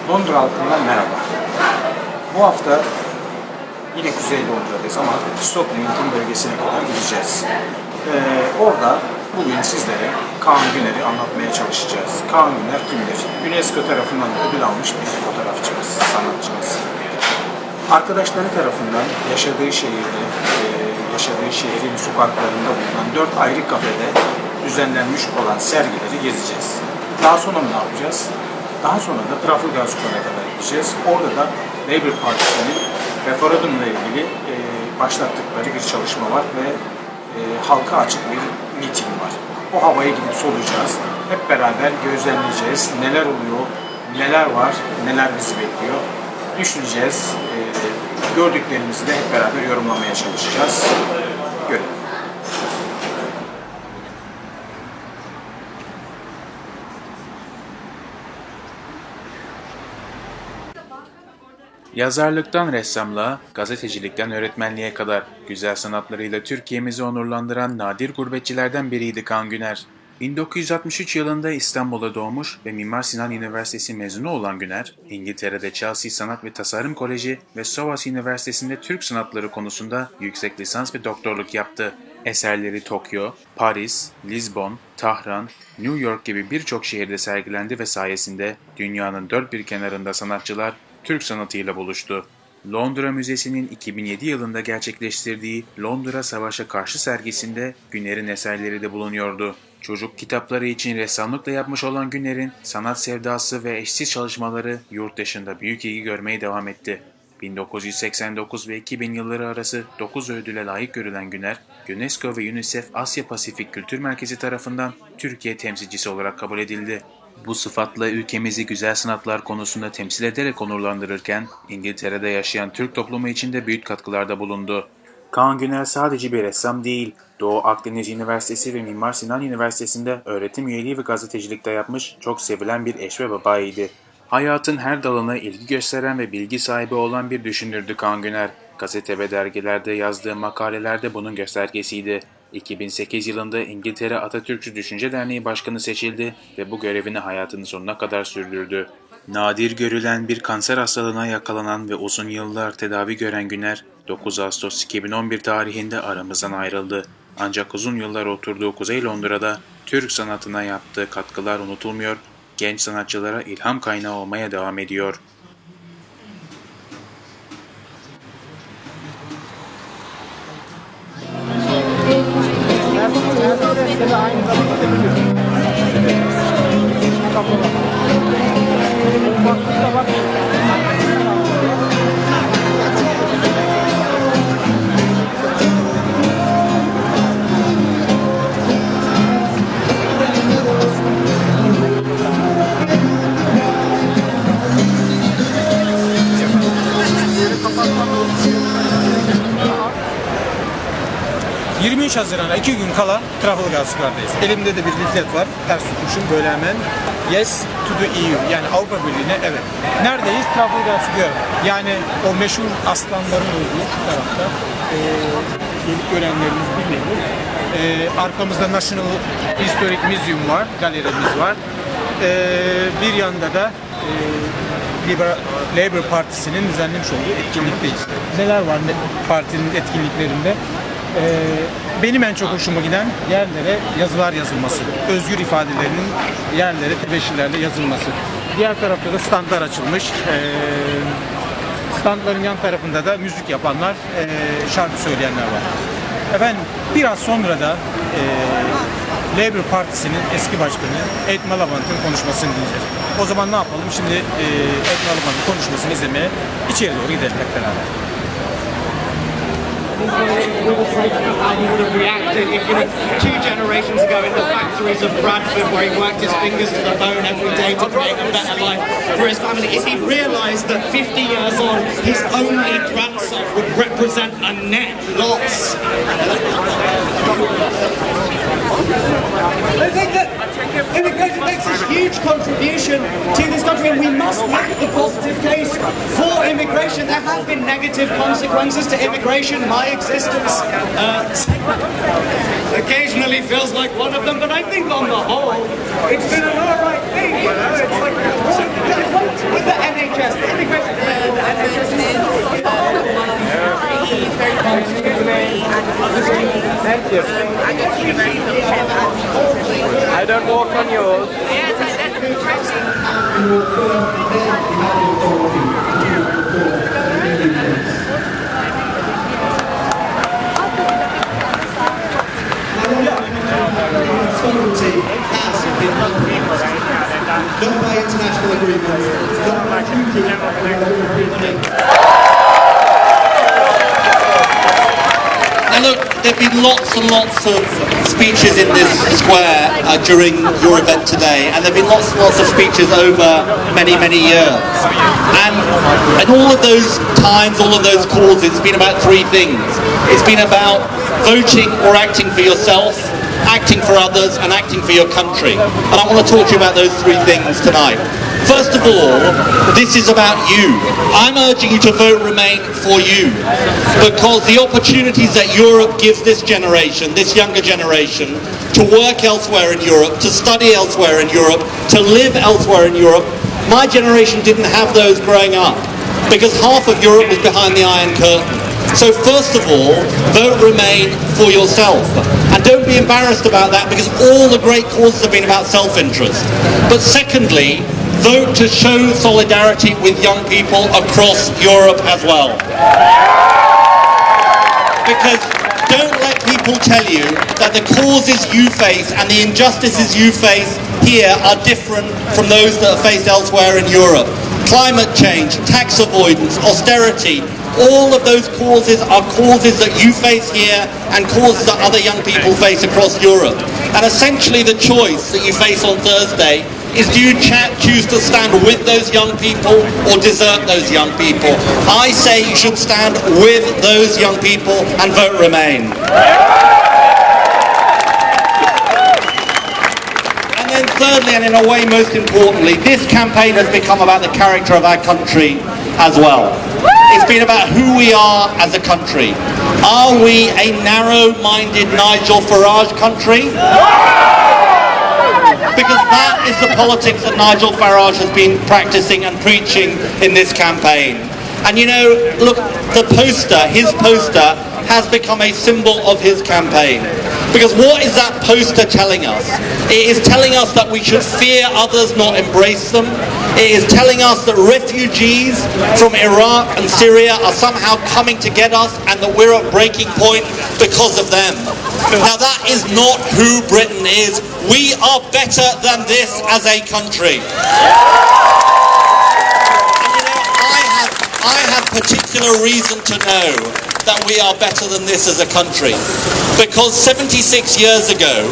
Londra halkından merhaba. Bu hafta yine Kuzey Londra'dayız ama Stockholm bölgesine kadar gideceğiz. Orada bugün sizlere Kağan Güner'i anlatmaya çalışacağız. Kağan Güner kimdir? UNESCO tarafından ödül almış bir fotoğrafçımız, sanatçımız. Arkadaşları tarafından yaşadığı şehrin sokaklarında bulunan 4 ayrı kafede düzenlenmiş olan sergileri gezeceğiz. Daha sonra ne yapacağız? Daha sonra da Trafalgar Square'a kadar gideceğiz. Orada da Labour Partisi'nin referandumla ilgili başlattıkları bir çalışma var ve halka açık bir miting var. O havaya gidip soluyacağız. Hep beraber gözlemleyeceğiz. Neler oluyor, neler var, neler bizi bekliyor. Düşüneceğiz. Gördüklerimizi de hep beraber yorumlamaya çalışacağız. Görelim. Yazarlıktan ressamlığa, gazetecilikten öğretmenliğe kadar güzel sanatlarıyla Türkiye'mizi onurlandıran nadir gurbetçilerden biriydi Kağan Güner. 1963 yılında İstanbul'da doğmuş ve Mimar Sinan Üniversitesi mezunu olan Güner, İngiltere'de Chelsea Sanat ve Tasarım Koleji ve SOAS Üniversitesi'nde Türk sanatları konusunda yüksek lisans ve doktorluk yaptı. Eserleri Tokyo, Paris, Lisbon, Tahran, New York gibi birçok şehirde sergilendi ve sayesinde dünyanın dört bir kenarında sanatçılar Türk sanatıyla buluştu. Londra Müzesi'nin 2007 yılında gerçekleştirdiği Londra Savaşa Karşı sergisinde Güner'in eserleri de bulunuyordu. Çocuk kitapları için ressamlık da yapmış olan Güner'in sanat sevdası ve eşsiz çalışmaları yurt dışında büyük ilgi görmeye devam etti. 1989 ve 2000 yılları arası 9 ödüle layık görülen Güner, UNESCO ve UNICEF Asya Pasifik Kültür Merkezi tarafından Türkiye temsilcisi olarak kabul edildi. Bu sıfatla ülkemizi güzel sanatlar konusunda temsil ederek onurlandırırken, İngiltere'de yaşayan Türk toplumu için de büyük katkılarda bulundu. Kağan Güner sadece bir ressam değil, Doğu Akdeniz Üniversitesi ve Mimar Sinan Üniversitesi'nde öğretim üyeliği ve gazetecilikte yapmış çok sevilen bir eş ve babaydı. Hayatın her dalına ilgi gösteren ve bilgi sahibi olan bir düşünürdü Kağan Güner. Gazete ve dergilerde yazdığı makalelerde bunun göstergesiydi. 2008 yılında İngiltere Atatürkçü Düşünce Derneği Başkanı seçildi ve bu görevini hayatının sonuna kadar sürdürdü. Nadir görülen bir kanser hastalığına yakalanan ve uzun yıllar tedavi gören Güner, 9 Ağustos 2011 tarihinde aramızdan ayrıldı. Ancak uzun yıllar oturduğu Kuzey Londra'da Türk sanatına yaptığı katkılar unutulmuyor, genç sanatçılara ilham kaynağı olmaya devam ediyor. Haziran'a 2 gün kala Trafalgar Square'dayız. Elimde de bir liflet var. Ters tutmuşum böyle hemen. Yes to the EU. Yani Avrupa Birliği'ne evet. Neredeyiz? Trafalgar Square. Yani o meşhur aslanların olduğu şu tarafta. Gelip görenlerimiz bilmiyor. Arkamızda National Historic Museum var. Galerimiz var. Bir yanda da Labour Partisi'nin düzenlemiş olduğu etkinlikteyiz. Neler var partinin etkinliklerinde? Benim en çok hoşuma giden yerlere yazılar yazılması, özgür ifadelerinin yerlere tebeşirlerle yazılması. Diğer tarafta da standlar açılmış. Standların yan tarafında da müzik yapanlar, şarkı söyleyenler var. Efendim biraz sonra da Labour Partisi'nin eski başkanı Ed Miliband'ın konuşmasını dinleyeceğiz. O zaman ne yapalım? Şimdi Ed Miliband'ın konuşmasını izlemeye içeri doğru gidelim hep beraber. We would have reacted if 2 generations ago in the factories of Bradford where he worked his fingers to the bone every day to create a better life for his family. If he realised that 50 years on his only grandson would represent a net loss. I think that immigration makes a huge contribution to this country and we must make the positive case for immigration. There have been negative consequences to immigration. My existence occasionally feels like one of them, but I think on the whole, it's been an alright thing, you know? It's like Not by international agreements, not by Now look, there have been lots and lots of speeches in this square during your event today, and there have been lots and lots of speeches over many, many years. And all of those times, all of those calls, it's been about three things. It's been about voting or acting for yourself, acting for others, and acting for your country. And I want to talk to you about those three things tonight. First of all, this is about you. I'm urging you to vote Remain for you, because the opportunities that Europe gives this generation, this younger generation, to work elsewhere in Europe, to study elsewhere in Europe, to live elsewhere in Europe, my generation didn't have those growing up, because half of Europe was behind the Iron Curtain. So first of all, vote Remain for yourself. And don't be embarrassed about that, because all the great causes have been about self-interest. But secondly, vote to show solidarity with young people across Europe as well. Because don't let people tell you that the causes you face and the injustices you face here are different from those that are faced elsewhere in Europe. Climate change, tax avoidance, austerity, all of those causes are causes that you face here and causes that other young people face across Europe. And essentially the choice that you face on Thursday is, do you choose to stand with those young people or desert those young people? I say you should stand with those young people and vote Remain. And then thirdly, and in a way most importantly, this campaign has become about the character of our country as well. It's been about who we are as a country. Are we a narrow-minded Nigel Farage country? Because that is the politics that Nigel Farage has been practicing and preaching in this campaign. And you know, look, the poster, his poster, has become a symbol of his campaign. Because what is that poster telling us? It is telling us that we should fear others, not embrace them. It is telling us that refugees from Iraq and Syria are somehow coming to get us and that we're at breaking point because of them. Now that is not who Britain is. We are better than this as a country. And you know, I have particular reason to know that we are better than this as a country. Because 76 years ago,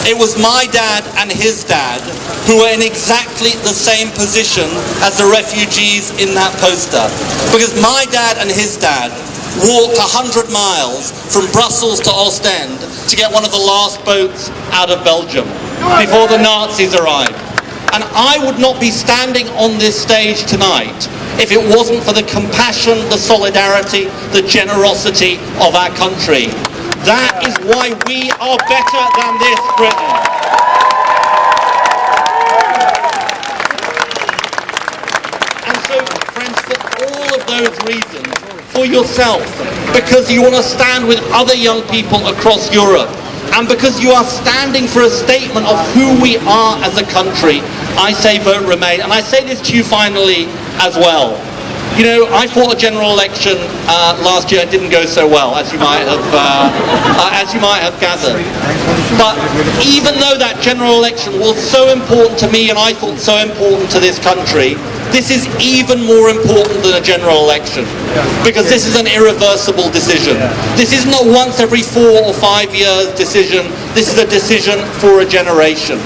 it was my dad and his dad who were in exactly the same position as the refugees in that poster. Because my dad and his dad walked 100 miles from Brussels to Ostend to get one of the last boats out of Belgium before the Nazis arrived. And I would not be standing on this stage tonight if it wasn't for the compassion, the solidarity, the generosity of our country. That is why we are better than this, Britain. And so, friends, for all of those reasons, for yourself, because you want to stand with other young people across Europe, and because you are standing for a statement of who we are as a country, I say vote Remain. And I say this to you finally as well. You know, I fought a general election last year. It didn't go so well, as you might have gathered. But even though that general election was so important to me, and I thought so important to this country, this is even more important than a general election, because this is an irreversible decision. This isn't a once every 4 or 5 years decision. This is a decision for a generation.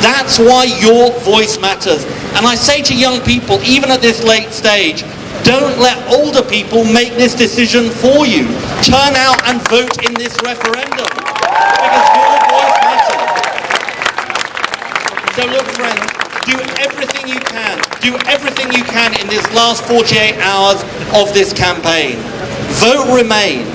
That's why your voice matters. And I say to young people, even at this late stage, don't let older people make this decision for you. Turn out and vote in this referendum, because your voice matters. So look, friends, do everything you can. Do everything you can in this last 48 hours of this campaign. Vote Remain.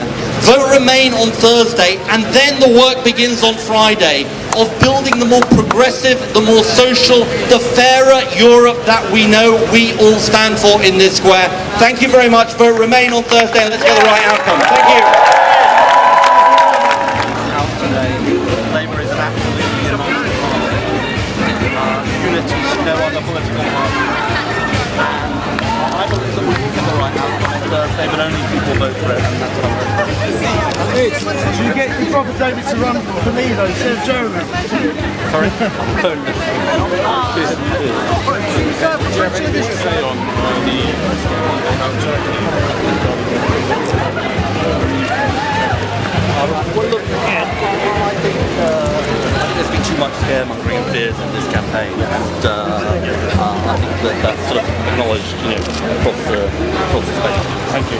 Vote Remain on Thursday, and then the work begins on Friday of building the more progressive, the more social, the fairer Europe that we know we all stand for in this square. Thank you very much. Vote Remain on Thursday, and let's get the right outcome. Thank you. Labour is an absolutely unity, no other political party. Brother David to run for me though, instead of Jeremy. Sorry? Well, look, I think there's been too much scaremongering and fears in this campaign, and I think that's sort of acknowledged, across the space. Thank you.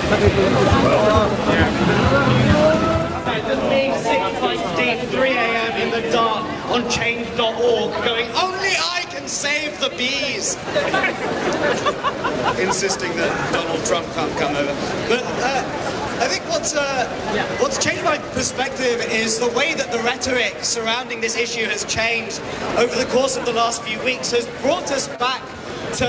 Me 6 nights deep, 3 a.m. in the dark on change.org going, only I can save the bees. Insisting that Donald Trump can't come over. But I think what's changed my perspective is the way that the rhetoric surrounding this issue has changed over the course of the last few weeks has brought us back to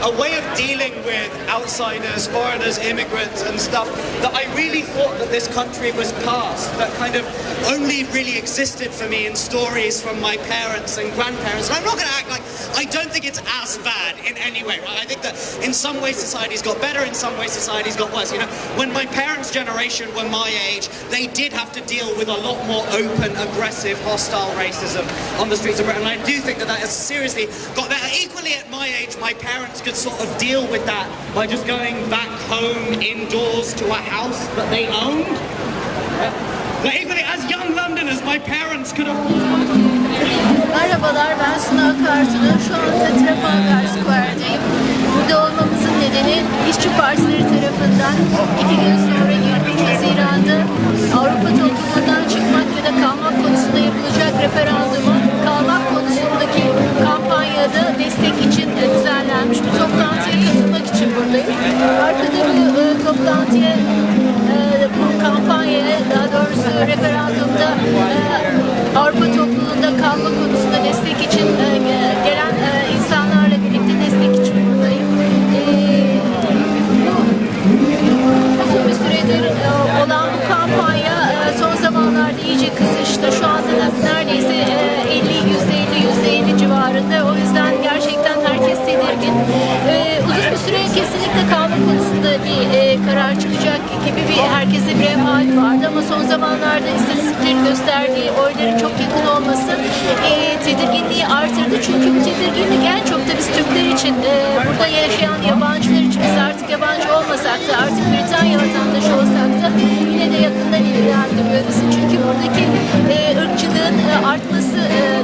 a way of dealing with outsiders, foreigners, immigrants and stuff that I really thought that this country was past, that kind of only really existed for me in stories from my parents and grandparents. And I'm not going to act like I don't think it's as bad in any way, right? I think that in some ways society's got better, in some ways society's got worse. When my parents' generation were my age, they did have to deal with a lot more open, aggressive, hostile racism on the streets of Britain. And I do think that that has seriously got better. Equally at my age, my parents could sort of deal with that by just going back home indoors to a house that they owned. But equally as young Londoners, my parents could have... Merhabalar, ben Suna Akarsu'nun şu anda Trafalgar Square'dayım. Burada olmamızın nedeni İşçi Partileri tarafından 2 gün sonra 23 Haziran'da Avrupa toplumundan çıkmak ya da kalmak konusunda yapılacak referanduma kalmak konusundaki kampanyada destek için düzenlenmiş bir toplantıya katılmak için buradayım. Arkada bu toplantıya, bu kampanyaya, daha doğrusu referandumda Avrupa topluluğunda kalma konusunda destek için gelen insanlarla birlikte destek için buradayım. Bu uzun bir süredir olan bu kampanya son zamanlarda iyice kızıştı. Şu anda da neredeyse %50 civarında. O yüzden gerçekten herkes tedirgin. Uzun bir süre kesinlikle kalma konusunda bir karar çıkacak gibi herkeste bir emhal vardı ama son zamanlarda istatistiklerin gösterdiği oyların çok yakın olması tedirginliği artırdı. Çünkü bu tedirginlik en çok da biz Türkler için, burada yaşayan yabancılar için, biz artık yabancı olmasak da, artık Britanya vatandaşı olsak da yine de yakından ilgilendiriyoruz. Çünkü buradaki ırkçılığın artması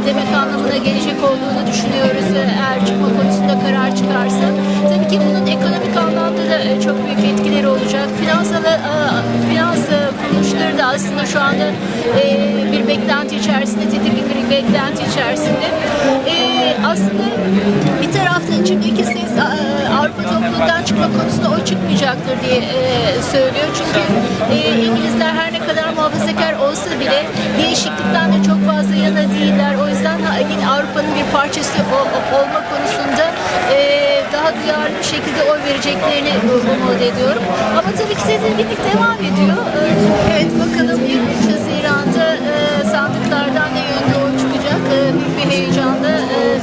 demek anlamına gelecek olduğunu düşünüyoruz eğer çıkma konusunda karar çıkarsa. Tabii ki bunun ekonomik anlamda da çok büyük etkileri olacak. Finans kuruluşları da aslında şu anda bir beklenti içerisinde, tedirgin bir beklenti içerisinde. Aslında bir taraftan şimdi iki ses Avrupa topluluğundan çıkma konusunda oy çıkmayacaktır diye söylüyor. Çünkü İngilizler her ne kadar muhafazakar olsa bile değişiklikten de çok fazla yana değiller. O yüzden yine Avrupa'nın bir parçası olma konusunda daha duyarlı bir şekilde oy vereceklerini umut ediyorum. Ama tabii ki tedirginlik devam ediyor. Evet, bakalım 23 Haziran'da sandıklardan ne yönde oy çıkacak? Büyük bir heyecanla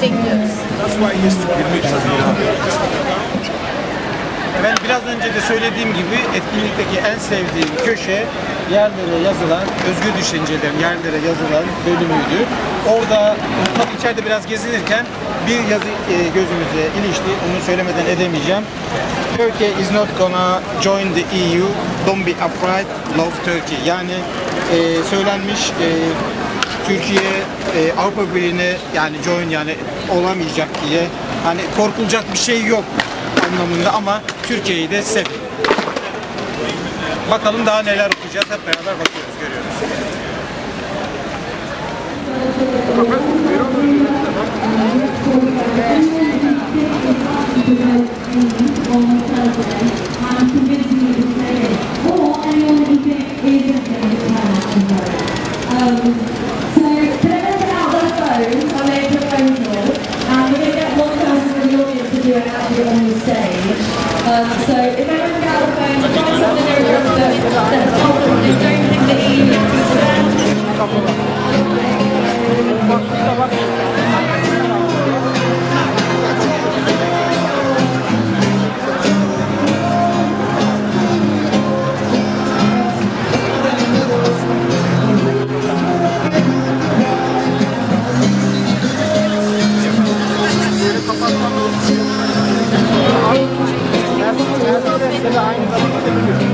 bekliyoruz. Ben biraz önce de söylediğim gibi etkinlikteki en sevdiğim köşe yerlere yazılan, özgür düşüncelerin yerlere yazılan bölümüydü. Orada tabii içeride biraz gezinirken bir yazı gözümüze ilişti. Onu söylemeden edemeyeceğim. Turkey is not gonna join the EU. Don't be afraid, love Turkey. Yani söylenmiş Türkiye Avrupa Birliği'ne yani join yani olamayacak diye, hani korkulacak bir şey yok anlamında ama Türkiye'yi de sevin. Bakalım daha neler okuyacağız, hep beraber bakıyoruz, görüyoruz. Yani.